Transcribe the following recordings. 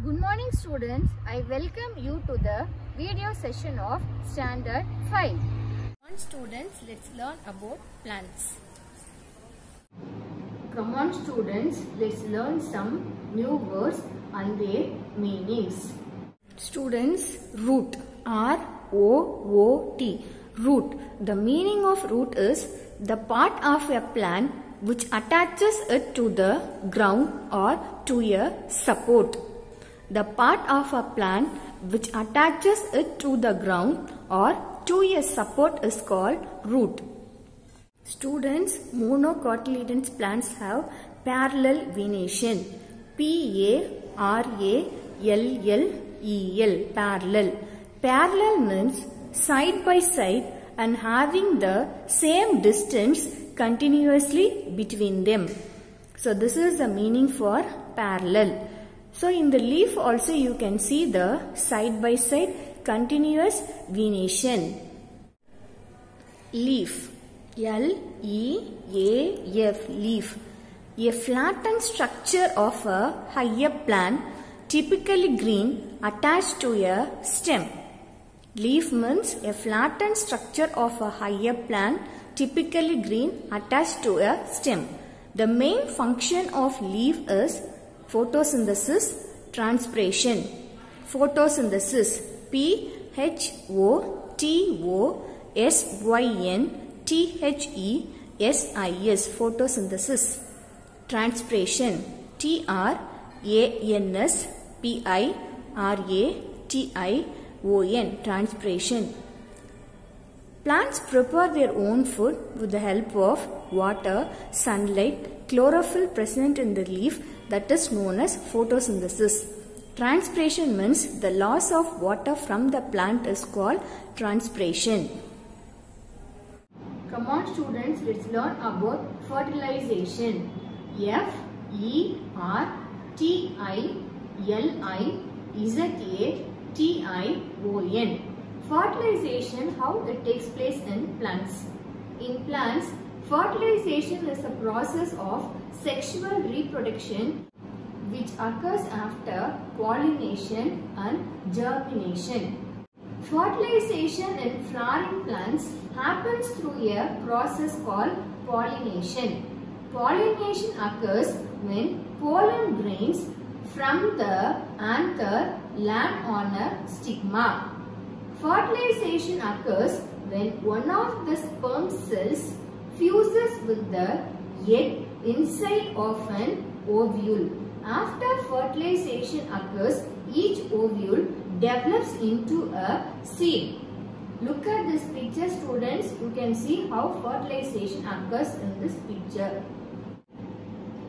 Good morning students, I welcome you to the video session of Standard 5. Come on students, let's learn about plants. Come on students, let's learn some new words and their meanings. Students, root, R-O-O-T, root. The meaning of root is the part of a plant which attaches it to the ground or to a support. The part of a plant which attaches it to the ground or to a support is called root. Students, monocotyledonous plants have parallel venation. P-A-R-A-L-L-E-L, parallel. Parallel means side by side and having the same distance continuously between them. So this is the meaning for parallel. So in the leaf also you can see the side by side continuous venation. Leaf, L-E-A-F, leaf. A flattened structure of a higher plant, typically green, attached to a stem. Leaf means a flattened structure of a higher plant, typically green, attached to a stem. The main function of leaf is photosynthesis, transpiration. Photosynthesis, P-H-O-T-O-S-Y-N-T-H-E-S-I-S, photosynthesis. Transpiration, T-R-A-N-S-P-I-R-A-T-I-O-N, transpiration. Plants prepare their own food with the help of water, sunlight, chlorophyll present in the leaf, that is known as photosynthesis. Transpiration means the loss of water from the plant is called transpiration. Come on students, let's learn about fertilization. F-E-R-T-I-L-I-Z-A-T-I-O-N. Fertilization, how it takes place in plants. In plants, fertilization is a process of sexual reproduction which occurs after pollination and germination. Fertilization in flowering plants happens through a process called pollination. Pollination occurs when pollen grains from the anther land on a stigma. Fertilization occurs when one of the sperm cells fuses with the egg inside of an ovule. After fertilization occurs, each ovule develops into a seed. Look at this picture students, you can see how fertilization occurs in this picture.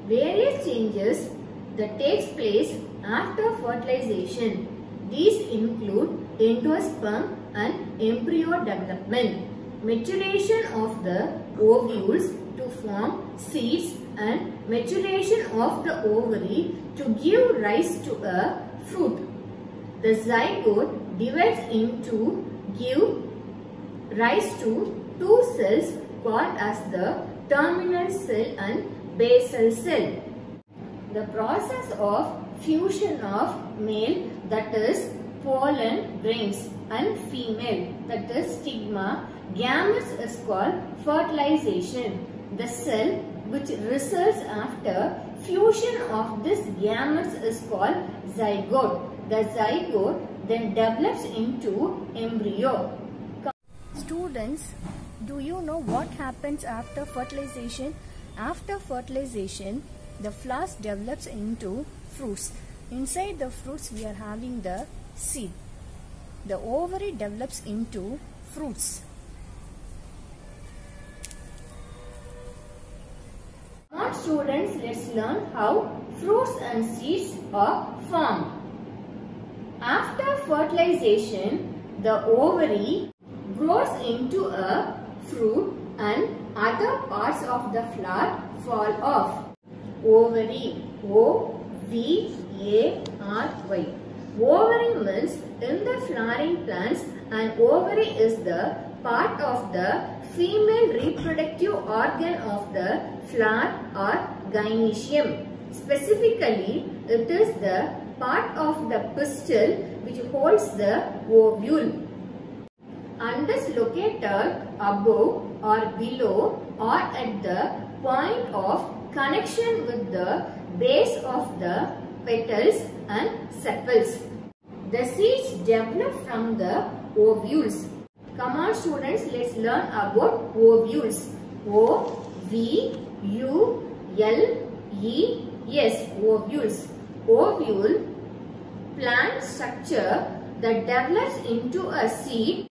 Various changes that takes place after fertilization. These include endosperm and embryo development, maturation of the ovules to form seeds and maturation of the ovary to give rise to a fruit. The zygote divides into give rise to two cells called as the terminal cell and basal cell. The process of fusion of male, that is pollen grains, and female, that is stigma, gametes is called fertilization. The cell which results after fusion of this gametes is called zygote. The zygote then develops into embryo. Students, do you know what happens after fertilization? After fertilization, the flowers develops into fruits. Inside the fruits we are having the seed. The ovary develops into fruits. Now students, let's learn how fruits and seeds are formed. After fertilization, the ovary grows into a fruit and other parts of the flower fall off. Ovary, O-V-A-R-Y. Ovary means in the flowering plants, an ovary is the part of the female reproductive organ of the flower or gynoecium. Specifically, it is the part of the pistil which holds the ovule, and is located above or below or at the point of connection with the base of the petals and sepals. The seeds develop from the ovules. Come on students, let's learn about ovules. O-V-U-L-E-S, ovules. Ovule, plant structure that develops into a seed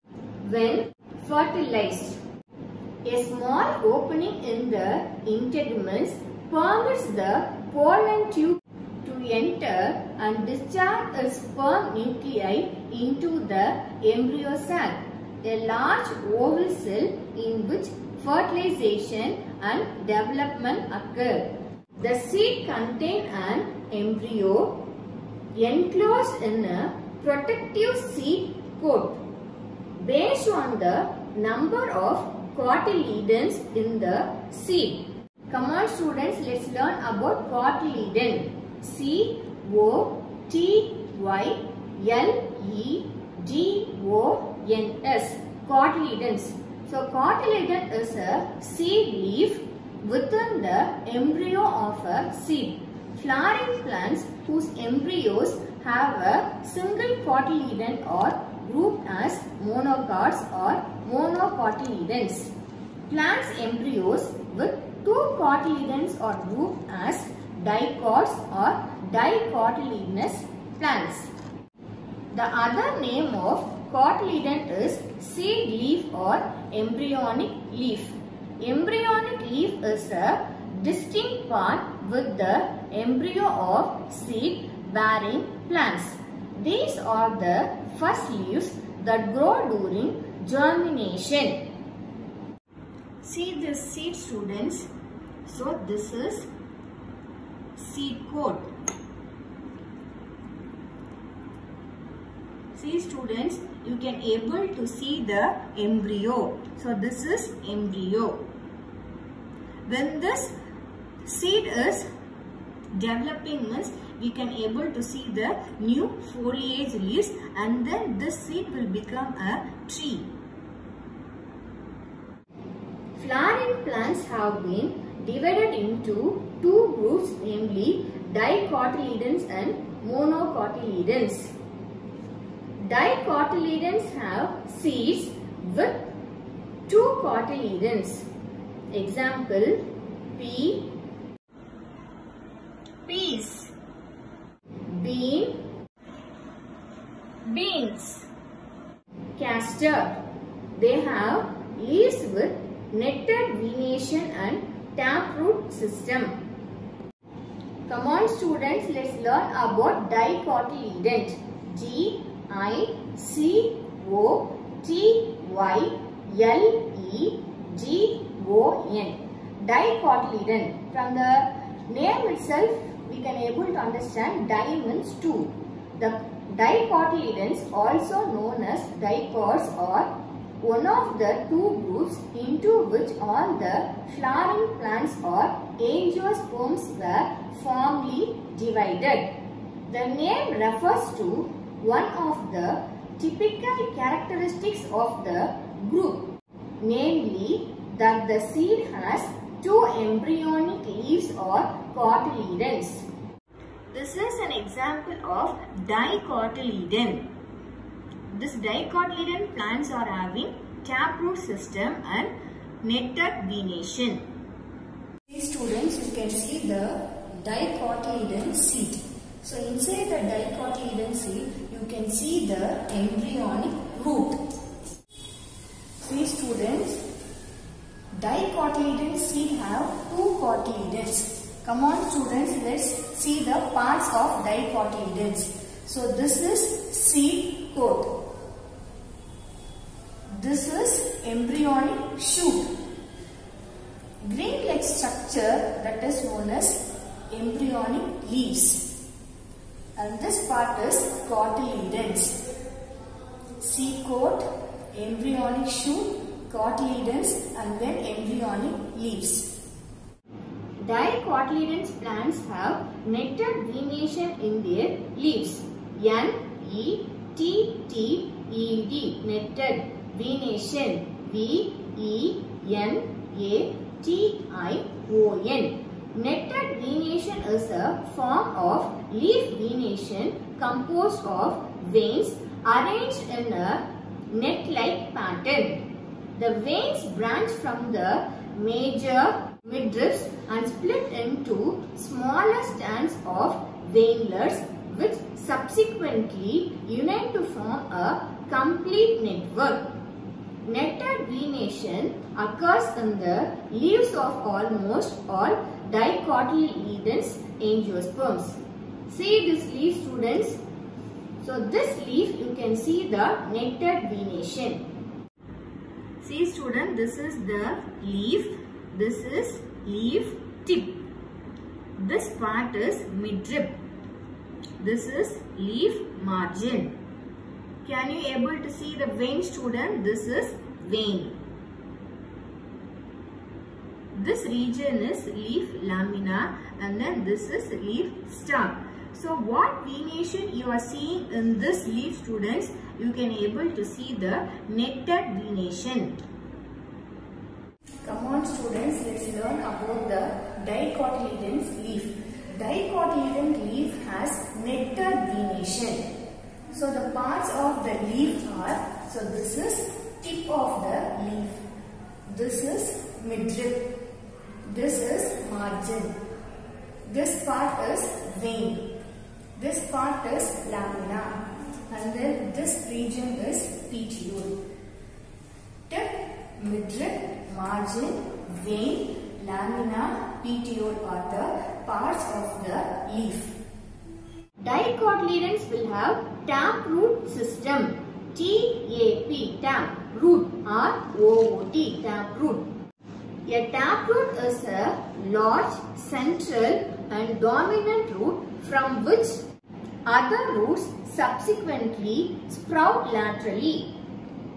when fertilized. A small opening in the integuments permits the pollen tube to enter and discharge its sperm nuclei into the embryo sac, a large oval cell in which fertilization and development occur. The seed contains an embryo enclosed in a protective seed coat. Based on the number of cotyledons in the seed. Come on students, let's learn about cotyledon. C-O-T-Y-L-E-D-O-N-S, cotyledons. So cotyledon is a seed leaf within the embryo of a seed. Flowering plants whose embryos have a single cotyledon are grouped as monocots or monocotyledons. Plants embryos with two cotyledons are grouped as dicots or dicotyledonous plants. The other name of cotyledon is seed leaf or embryonic leaf. Embryonic leaf is a distinct part with the embryo of seed bearing plants. These are the first leaves that grow during germination. See this seed students. So this is seed coat. See students, you can able to see the embryo. So this is embryo. When this seed is developing means we can able to see the new foliage leaves, and then this seed will become a tree. Flowering plants have been divided into two groups, namely dicotyledons and monocotyledons. Dicotyledons have seeds with two cotyledons. Example, pea, peas, bean, beans, castor. They have leaves with netted venation and taproot system. Come on students, let's learn about dicotyledon. D-I-C-O-T-Y-L-E-D-O-N. Dicotyledon. From the name itself, we can able to understand di means two. The dicotyledons, also known as dicots, are one of the two groups into which all the flowering plants or angiosperms were formerly divided. The name refers to one of the typical characteristics of the group, namely that the seed has two embryonic leaves or cotyledons. This is an example of dicotyledon. This dicotyledon plants are having taproot system and netted venation. These students, you can see the dicotyledon seed. So inside the dicotyledon seed, you can see the embryonic root. See students, dicotyledon seed have two cotyledons. Come on students, let's see the parts of dicotyledons. So this is seed coat. This is embryonic shoot. Green-like structure that is known as embryonic leaves. And this part is cotyledons. Seed coat, embryonic shoot, cotyledons, and then embryonic leaves. Dicotyledons plants have netted venation in their leaves. N-E-T-T-E-D, netted venation. V-E-N-A-T-I-O-N. Netted venation is a form of leaf venation composed of veins arranged in a net-like pattern. The veins branch from the major midribs and split into smaller strands of veinlets which subsequently unite to form a complete network. Netted venation occurs in the leaves of almost all dicotyledons angiosperms. See this leaf, students. So this leaf you can see the netted venation. See student, this is the leaf. This is leaf tip. This part is midrib. This is leaf margin. Can you able to see the vein, student? This is vein. This region is leaf lamina and then this is leaf stalk. So what venation you are seeing in this leaf, students? You can able to see the netted venation. Come on students, let's learn about the dicotyledon's leaf. Dicotyledon leaf has netted venation. So the parts of the leaf are, so this is tip of the leaf. This is midrib. This is margin. This part is vein. This part is lamina. And then this region is petiole. Tip, midrib, margin, vein, lamina, petiole are the parts of the leaf. Dicotyledons will have taproot system. T-A-P, tap, root, R-O-O-T, taproot. A taproot is a large, central and dominant root from which other roots subsequently sprout laterally.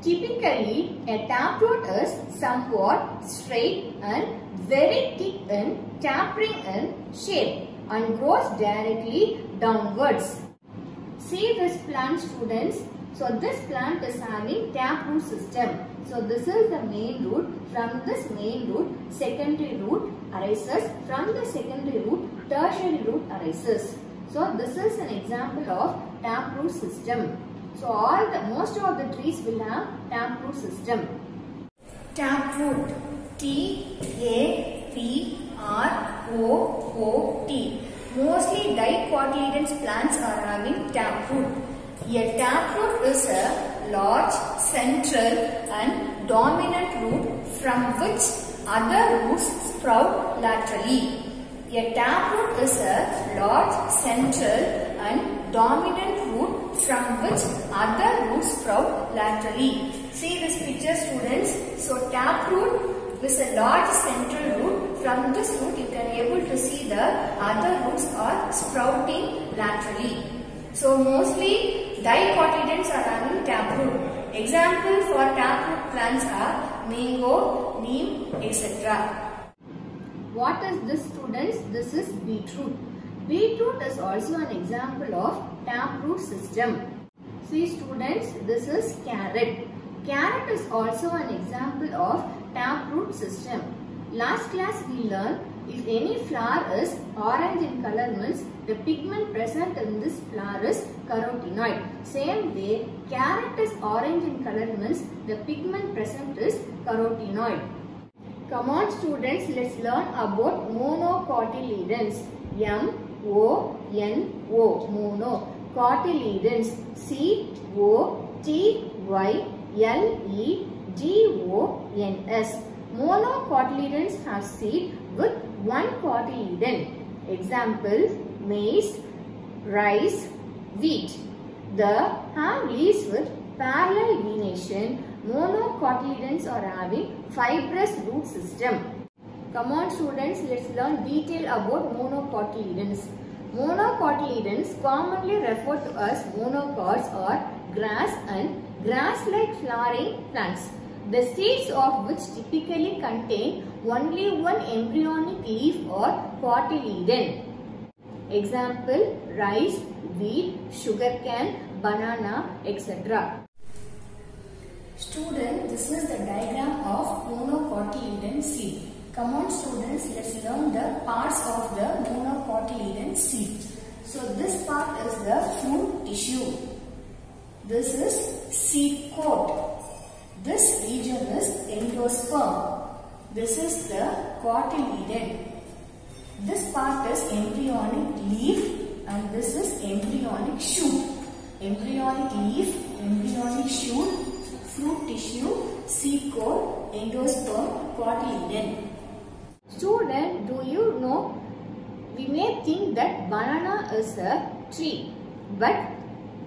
Typically, a taproot is somewhat straight and very thick in tapering in shape and grows directly downwards. See this plant, students. So this plant is having taproot system. So this is the main root. From this main root, secondary root arises. From the secondary root, tertiary root arises. So this is an example of taproot system. So most of the trees will have taproot system. Taproot, T-A-P-R-O-O-T. Mostly dicotyledons plants are having taproot. A taproot is a large, central and dominant root from which other roots sprout laterally. A taproot is a large, central and dominant root from which other roots sprout laterally. See this picture, students. So taproot is a large central root. From this root you can able to see the other roots are sprouting laterally. So mostly dicotyledons are having taproot. Example for taproot plants are mango, neem, etc. What is this, students? This is beetroot. Beetroot is also an example of taproot system. See students, this is carrot. Carrot is also an example of taproot system. Last class we learned if any flower is orange in color means the pigment present in this flower is carotenoid. Same way, carrot is orange in color means the pigment present is carotenoid. Come on students, let's learn about monocotyledons. M-O-N-O, mono. Cotyledons, C-O-T-Y-L-E-D-O-N-S. Monocotyledons have seed with one cotyledon. Example, maize, rice, wheat. The have leaves with parallel venation. Monocotyledons are having fibrous root system. Come on students, let's learn detail about monocotyledons. Monocotyledons commonly referred to as monocots or grass and grass-like flowering plants. the seeds of which typically contain only one embryonic leaf or cotyledon. Example, rice, wheat, sugarcane, banana, etc. Student, this is the diagram of monocotyledon seed. Come on students, let's learn the parts of the monocotyledon seed. So this part is the fruit tissue. This is seed coat. This region is endosperm. This is the cotyledon. This part is embryonic leaf and this is embryonic shoot. Embryonic leaf, embryonic shoot, fruit tissue, seed coat, endosperm, cotyledon. Student, do you know, we may think that banana is a tree, but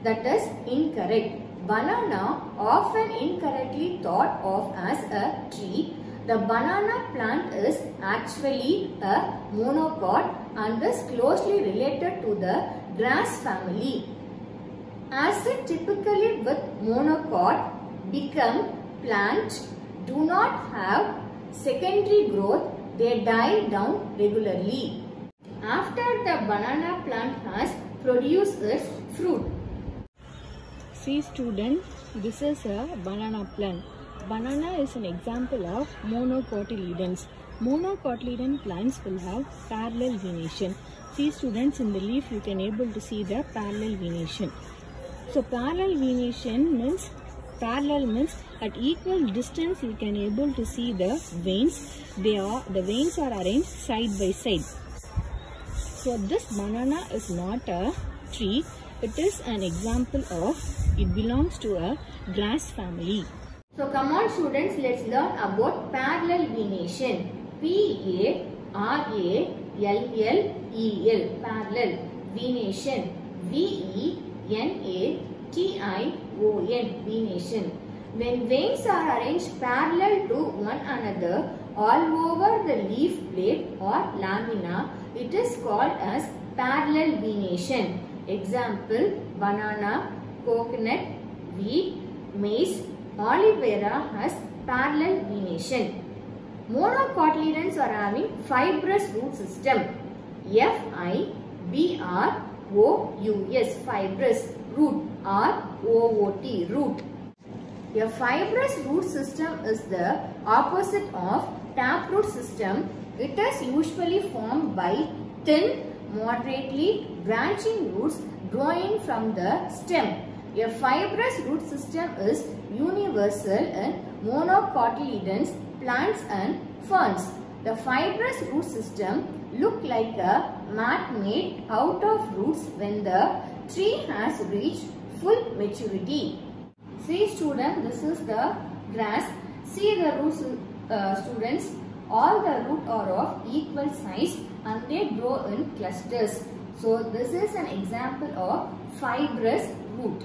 that is incorrect. Banana, often incorrectly thought of as a tree, the banana plant is actually a monocot and is closely related to the grass family. As it typically with monocot become plants do not have secondary growth, they die down regularly. After the banana plant has produced its fruit. See students, this is a banana plant. Banana is an example of monocotyledons. Monocotyledon plants will have parallel venation. See students, in the leaf you can able to see the parallel venation. So parallel venation means at equal distance you can able to see the veins. The veins are arranged side by side. So this banana is not a tree. It is an example of, it belongs to a grass family. So come on students, let's learn about parallel venation. P-A-R-A-L-L-E-L, parallel venation. V-E-N-A-T-I-O-N, venation. When veins are arranged parallel to one another all over the leaf blade or lamina, it is called as parallel venation. Example, banana, coconut, wheat, maize, aloe vera has parallel venation. Monocotyledons are having fibrous root system. F-I-B-R-O-U-S, fibrous, root, R-O-O-T, root. A fibrous root system is the opposite of taproot system. It is usually formed by thin, moderately branching roots growing from the stem. A fibrous root system is universal in monocotyledons, plants and ferns. The fibrous root system look like a mat made out of roots when the tree has reached full maturity. See student, this is the grass. See the roots students, all the roots are of equal size and they grow in clusters. So this is an example of fibrous root.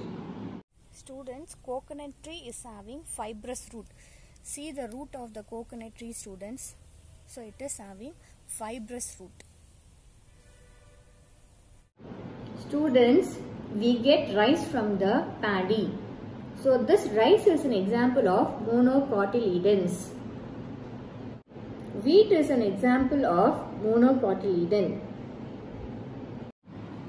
Students, coconut tree is having fibrous root. See the root of the coconut tree students. So it is having fibrous root. Students, we get rice from the paddy. So this rice is an example of monocotyledons. Wheat is an example of monocotyledon.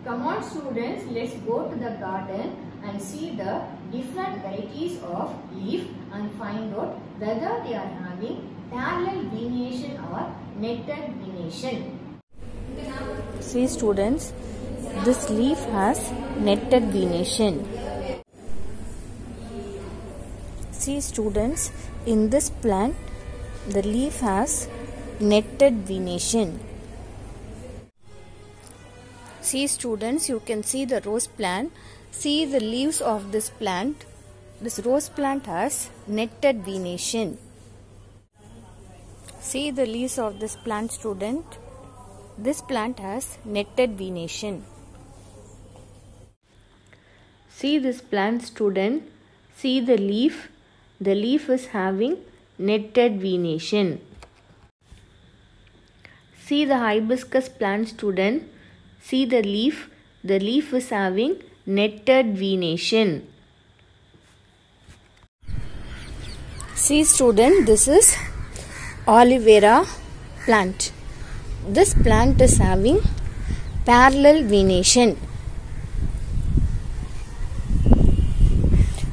Come on students, let's go to the garden and see the different varieties of leaf and find out whether they are having parallel venation or netted venation. See students, this leaf has netted venation. See students, in this plant the leaf has netted venation. See students, you can see the rose plant. See the leaves of this plant. This rose plant has netted venation. See the leaves of this plant student. This plant has netted venation. See this plant student. See the leaf. The leaf is having netted venation. See the hibiscus plant student. See the leaf. The leaf is having netted venation. See student, this is aloe vera plant. This plant is having parallel venation.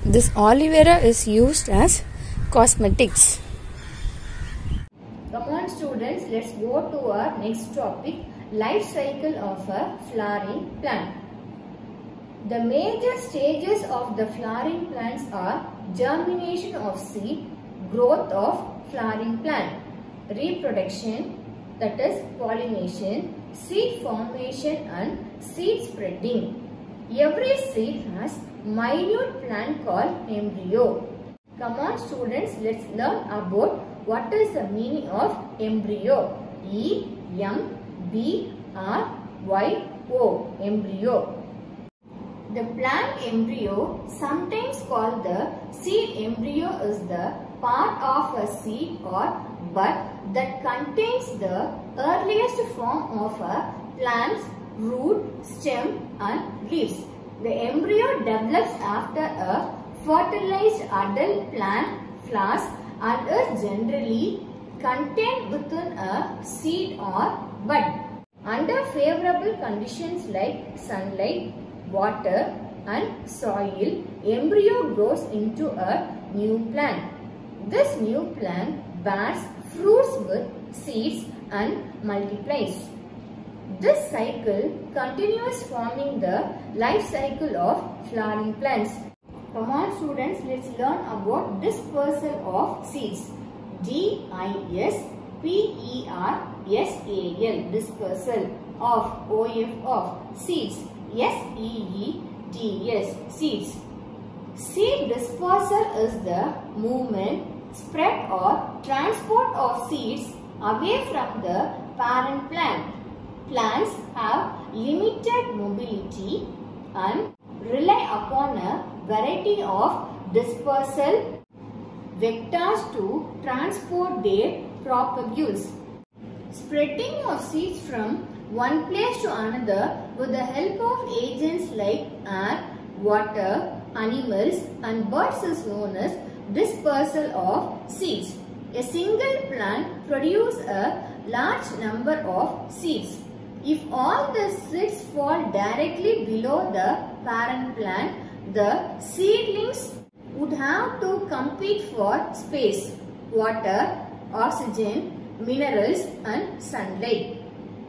This aloe vera is used as cosmetics. Come on students, let's go to our next topic, life cycle of a flowering plant. The major stages of the flowering plants are germination of seed, growth of flowering plant, reproduction, that is pollination, seed formation and seed spreading. Every seed has minute plant called embryo. Come on students, let's learn about what is the meaning of embryo. E-M-B-R-Y-O, embryo. The plant embryo, sometimes called the seed embryo, is the part of a seed or bud that contains the earliest form of a plant's root, stem and leaves. The embryo develops after a fertilized adult plant flowers and is generally contained within a seed or bud. Under favorable conditions like sunlight, water and soil, embryo grows into a new plant. This new plant bears fruits with seeds and multiplies. This cycle continues forming the life cycle of flowering plants. Come on students, let's learn about dispersal of seeds. D-I-S-P-E-R-S-A-L, dispersal of, O-F of, seeds, S-E-E-D-S, seeds. Seed dispersal is the movement, spread or transport of seeds away from the parent plant. Plants have limited mobility and rely upon a variety of dispersal vectors to transport their propagules. Spreading of seeds from one place to another with the help of agents like air, water, animals and birds is known as dispersal of seeds. A single plant produces a large number of seeds. If all the seeds fall directly below the parent plant, the seedlings would have to compete for space, water, oxygen, minerals and sunlight.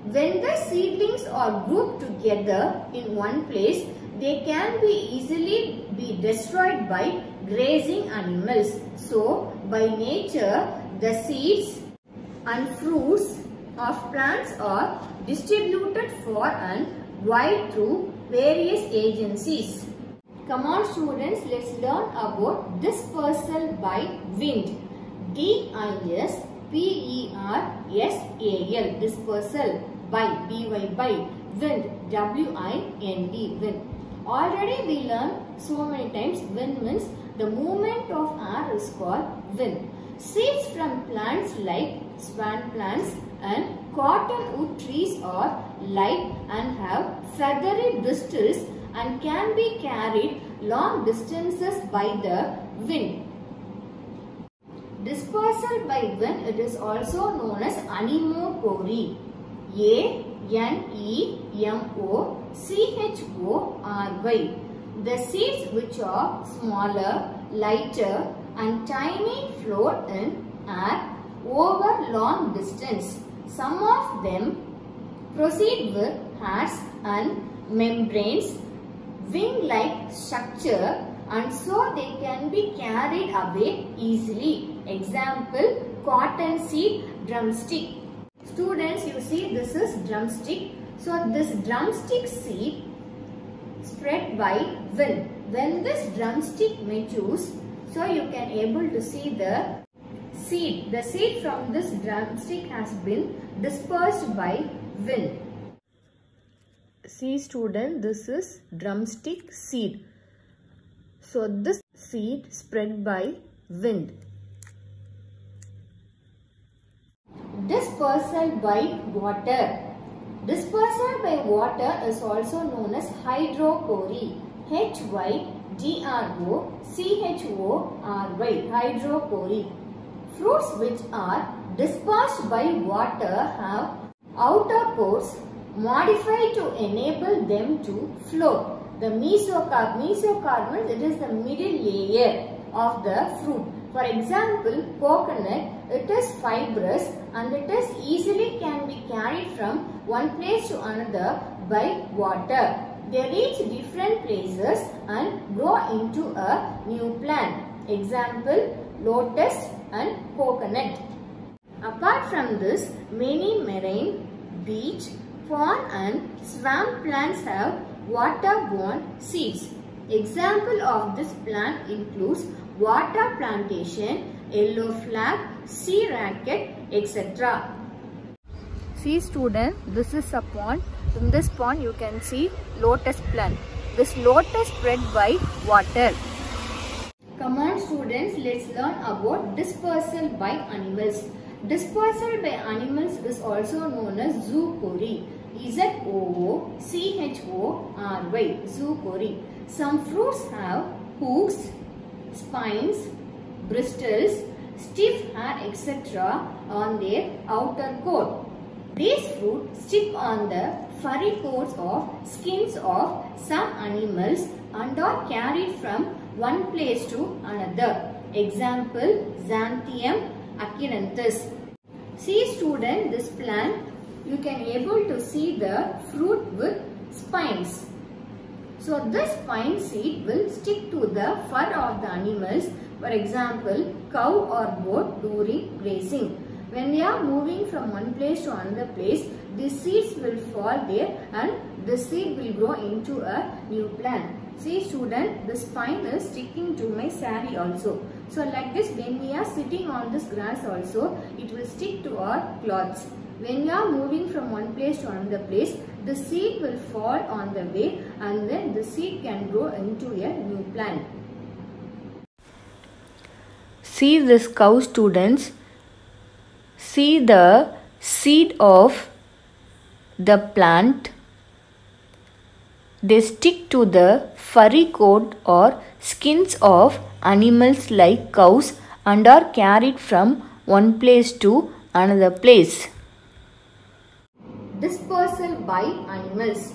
When the seedlings are grouped together in one place, they can easily be destroyed by grazing animals. So, by nature, the seeds and fruits of plants are distributed far and wide through various agencies. Come on students, let's learn about dispersal by wind. D-I-S-P-E-R-S-A-L, dispersal by, B-Y, by, wind, W-I-N-D, wind. Already we learned so many times wind means the movement of air is called wind. Seeds from plants like swan plants and cottonwood trees are light and have feathery bristles and can be carried long distances by the wind. Dispersal by wind, it is also known as anemochory. A-N-E-M-O-C-H-O-R-Y. The seeds which are smaller, lighter and tiny float in air over long distance. Some of them proceed with hairs and membranes, wing-like structure, and so they can be carried away easily. Example, cottonseed drumstick. Students, you see this is drumstick. So this drumstick seed spread by wind. When this drumstick matures, so you can able to see the seed. The seed from this drumstick has been dispersed by wind. See student, this is drumstick seed. So this seed spread by wind. Dispersal by water. Dispersal by water is also known as hydrochory. H-Y-D-R-O-P-H-Y. hydrochory. Fruits which are dispersed by water have outer cores modified to enable them to float. The mesocarp means it is the middle layer of the fruit. For example, coconut, it is fibrous and it is easily can be carried from one place to another by water. They reach different places and grow into a new plant. Example, lotus and coconut. Apart from this, many marine, beach, pond and swamp plants have water-borne seeds. Example of this plant includes water plantation, yellow flag, sea rocket, etc. See student, this is a pond. In this pond you can see lotus plant. This lotus spread by water. Come on students, let's learn about dispersal by animals. Dispersal by animals is also known as zoochory. Z-O-O-C-H-O-R-Y, zoochory. Some fruits have hooks, spines, bristles, stiff hair, etc. on their outer coat. These fruits stick on the furry coats of skins of some animals and are carried from one place to another. Example, Xanthium acantharis. See student, this plant you can able to see the fruit with spines. So this spine seed will stick to the fur of the animals. For example, cow or goat during grazing. When they are moving from one place to another place, the seeds will fall there and the seed will grow into a new plant. See student, the spine is sticking to my saree also. So like this, when we are sitting on this grass also, it will stick to our clothes. When we are moving from one place to another place, the seed will fall on the way and then the seed can grow into a new plant. See this cow students. See the seed of the plant. They stick to the furry coat or skins of animals like cows and are carried from one place to another place. Dispersal by animals.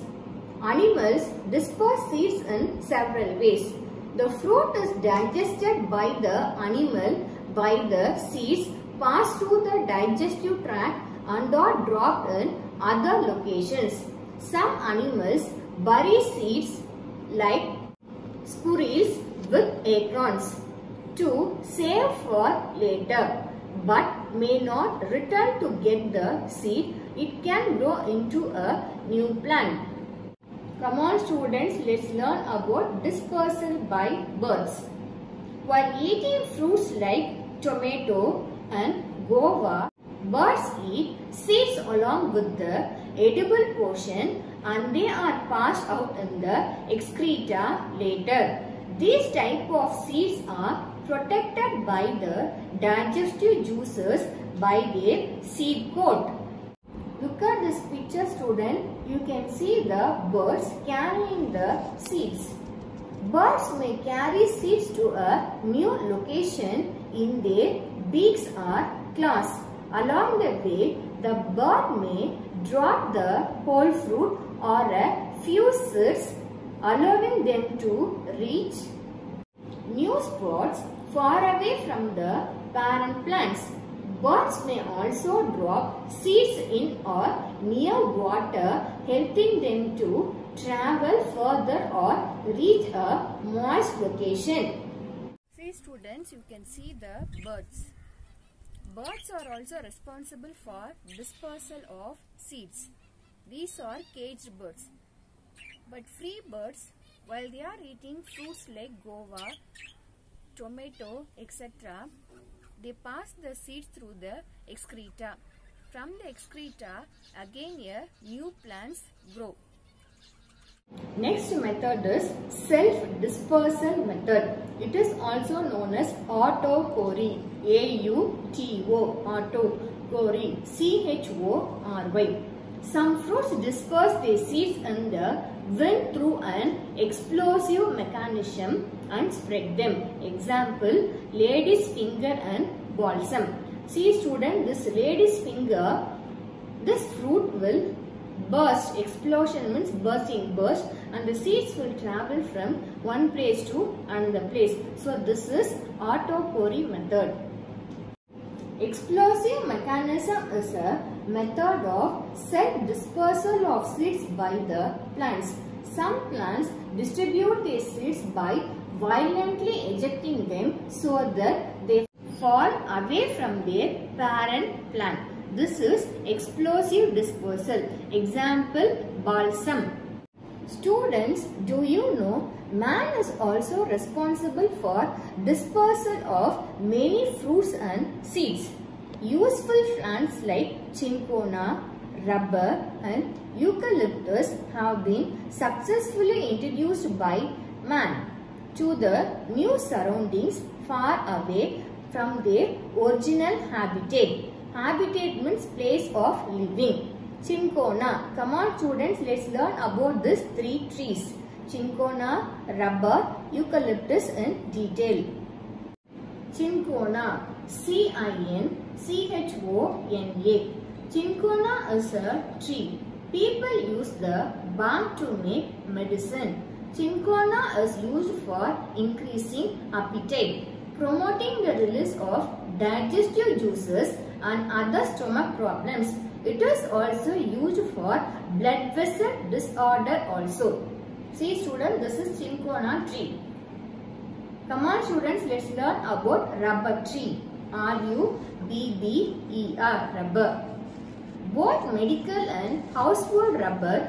Animals disperse seeds in several ways. The fruit is digested by the animal by the seeds pass through the digestive tract and are dropped in other locations. Some animals bury seeds like squirrels with acorns to save for later, but may not return to get the seed. It can grow into a new plant. Come on students, let's learn about dispersal by birds. While eating fruits like tomato and guava, birds eat seeds along with the edible portion and they are passed out in the excreta later. These type of seeds are protected by the digestive juices by their seed coat. Look at this picture student, you can see the birds carrying the seeds. Birds may carry seeds to a new location in their beaks or claws. Along the way, the bird may drop the whole fruit or a few seeds, allowing them to reach new spots far away from the parent plants. Birds may also drop seeds in or near water, helping them to travel further or reach a moist location. See students, you can see the birds. Birds are also responsible for dispersal of seeds. These are caged birds. But free birds, while they are eating fruits like guava, tomato, etc., they pass the seeds through the excreta. From the excreta, again new plants grow. Next method is self-dispersal method. It is also known as autochory. A-U-T-O, autochory, C-H-O-R-Y. Some fruits disperse their seeds in the wind through an explosive mechanism and spread them. Example, lady's finger and balsam. See student, this lady's finger, this fruit will burst. Explosion means bursting, burst, and the seeds will travel from one place to another place. So this is autophory method. Explosive mechanism is a method of self-dispersal of seeds by the plants. Some plants distribute their seeds by violently ejecting them so that they fall away from their parent plant. This is explosive dispersal. Example, balsam. Students, do you know man is also responsible for dispersal of many fruits and seeds. Useful plants like cinchona, rubber and eucalyptus have been successfully introduced by man to the new surroundings far away from their original habitat. Habitat means place of living. Cinchona. Come on students, let's learn about these three trees. Cinchona, rubber, eucalyptus in detail. Cinchona. C-I-N-C-H-O-N-A. Cinchona is a tree. People use the bark to make medicine. Cinchona is used for increasing appetite, promoting the release of digestive juices and other stomach problems. It is also used for blood vessel disorder also. See students, this is cinchona tree. Come on students, let's learn about rubber tree. R-U-B-B-E-R, rubber. Both medical and household rubber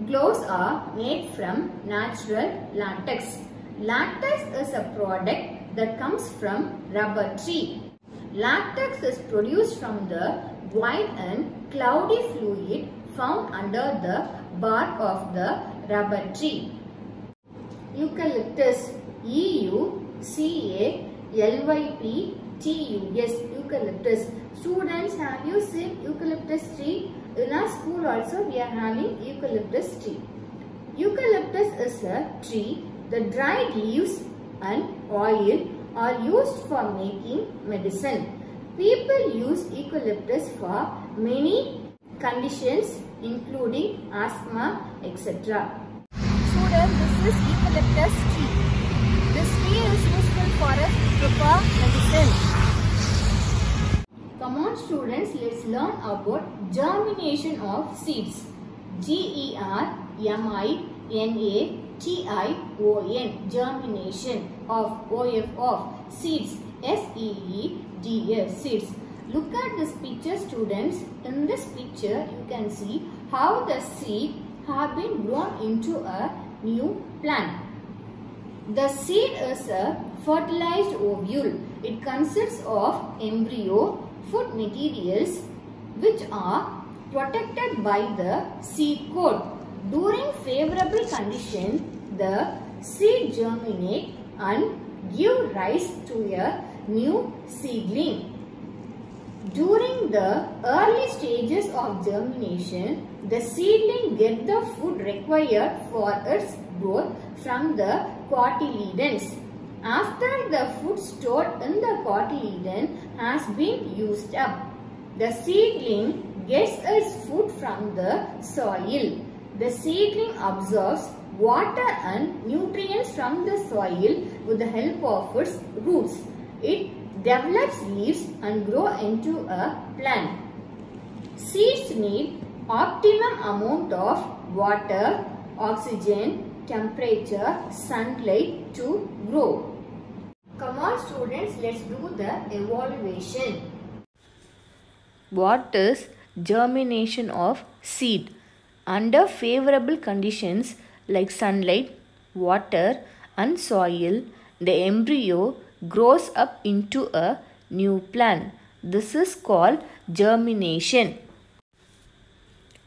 gloves are made from natural latex. Latex is a product that comes from rubber tree. Latex is produced from the white and cloudy fluid found under the bark of the rubber tree. Eucalyptus. E-U-C-A-L-Y-P-T-U-S. Eucalyptus. Students, have you seen eucalyptus tree? In our school also we are having eucalyptus tree. Eucalyptus is a tree. The dried leaves and oil are used for making medicine. People use eucalyptus for many conditions including asthma, etc. Students, this is eucalyptus tree. This tree is useful for us to prepare medicine. Come on students, let's learn about germination of seeds. G-E-R-M-I-N-A-T-I-O-N. Germination of seeds. S-E-E-D-S. Seeds. Look at this picture students. In this picture you can see how the seed have been grown into a new plant. The seed is a fertilized ovule. It consists of embryo, food materials which are protected by the seed coat. During favorable condition, the seed germinate and give rise to a new seedling. During the early stages of germination, the seedling gets the food required for its growth from the cotyledons. After the food stored in the cotyledon has been used up, the seedling gets its food from the soil. The seedling absorbs water and nutrients from the soil with the help of its roots. It develops leaves and grows into a plant. Seeds need optimum amount of water, oxygen, temperature, sunlight to grow. Come on students, let's do the evaluation. What is germination of seed? Under favorable conditions like sunlight, water and soil, the embryo grows up into a new plant. This is called germination.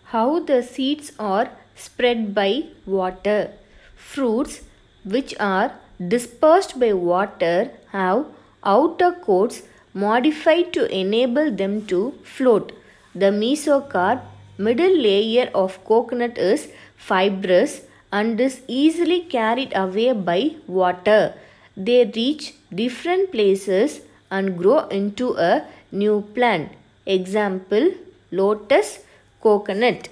How the seeds are spread by water. Fruits which are dispersed by water have outer coats modified to enable them to float. The mesocarp Middle layer of coconut is fibrous and is easily carried away by water. They reach different places and grow into a new plant. Example, lotus, coconut.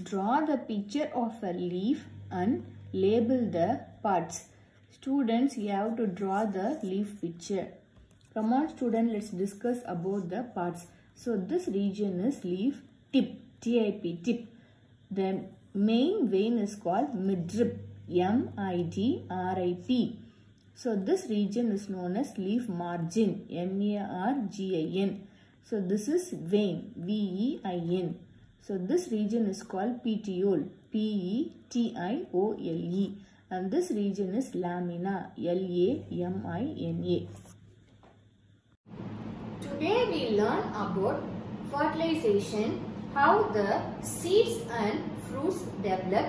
Draw the picture of a leaf and label the parts. Students, you have to draw the leaf picture. Come on students, let's discuss about the parts. So this region is leaf tip, T-I-P, tip. The main vein is called midrib, M-I-D-R-I-P. So this region is known as leaf margin, M-A-R-G-I-N. So this is vein, V-E-I-N. So this region is called petiole, P-E-T-I-O-L-E. And this region is lamina, L-A-M-I-N-A. Today we learn about fertilization, how the seeds and fruits develop,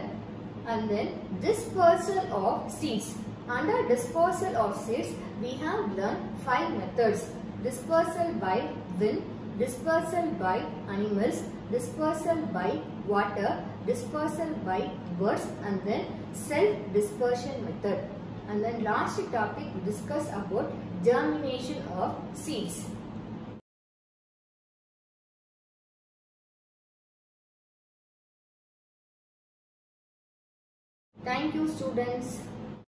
and then dispersal of seeds. Under dispersal of seeds, we have learned 5 methods. Dispersal by wind, dispersal by animals, dispersal by water, dispersal by birds, and then self-dispersion method. And then last topic we discuss about germination of seeds. Thank you students.